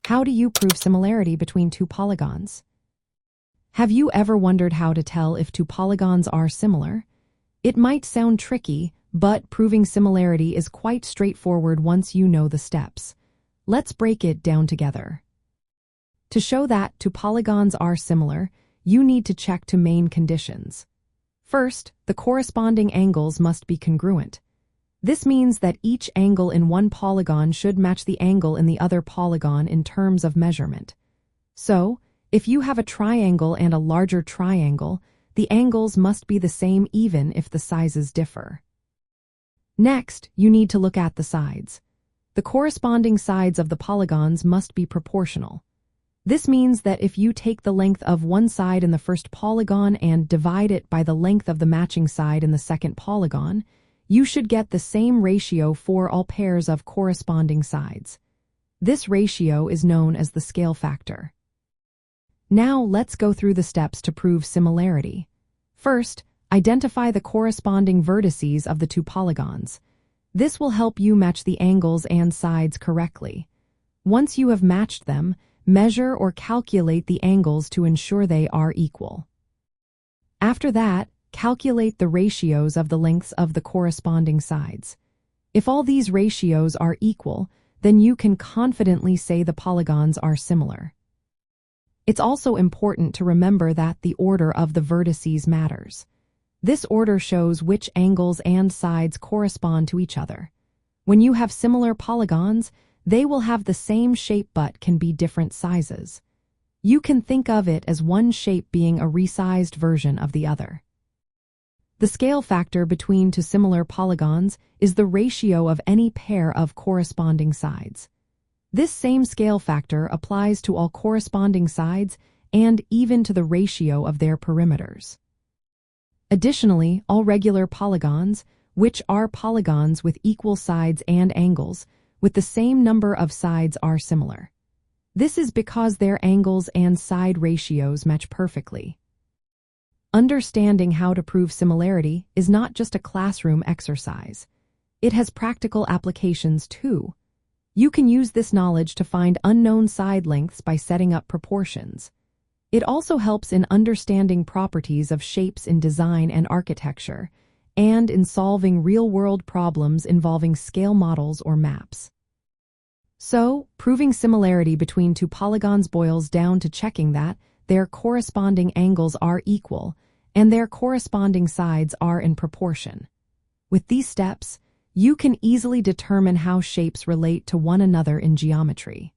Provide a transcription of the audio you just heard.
How do you prove similarity between two polygons? Have you ever wondered how to tell if two polygons are similar? It might sound tricky, but proving similarity is quite straightforward once you know the steps. Let's break it down together. To show that two polygons are similar, you need to check two main conditions. First, the corresponding angles must be congruent. This means that each angle in one polygon should match the angle in the other polygon in terms of measurement. So, if you have a triangle and a larger triangle, the angles must be the same even if the sizes differ. Next, you need to look at the sides. The corresponding sides of the polygons must be proportional. This means that if you take the length of one side in the first polygon and divide it by the length of the matching side in the second polygon, you should get the same ratio for all pairs of corresponding sides. This ratio is known as the scale factor. Now let's go through the steps to prove similarity. First, identify the corresponding vertices of the two polygons. This will help you match the angles and sides correctly. Once you have matched them, measure or calculate the angles to ensure they are equal. After that, calculate the ratios of the lengths of the corresponding sides. If all these ratios are equal, then you can confidently say the polygons are similar. It's also important to remember that the order of the vertices matters. This order shows which angles and sides correspond to each other. When you have similar polygons, they will have the same shape but can be different sizes. You can think of it as one shape being a resized version of the other. The scale factor between two similar polygons is the ratio of any pair of corresponding sides. This same scale factor applies to all corresponding sides and even to the ratio of their perimeters. Additionally, all regular polygons, which are polygons with equal sides and angles, with the same number of sides are similar. This is because their angles and side ratios match perfectly. Understanding how to prove similarity is not just a classroom exercise. It has practical applications too. You can use this knowledge to find unknown side lengths by setting up proportions. It also helps in understanding properties of shapes in design and architecture, and in solving real-world problems involving scale models or maps. So, proving similarity between two polygons boils down to checking that their corresponding angles are equal and their corresponding sides are in proportion. With these steps, you can easily determine how shapes relate to one another in geometry.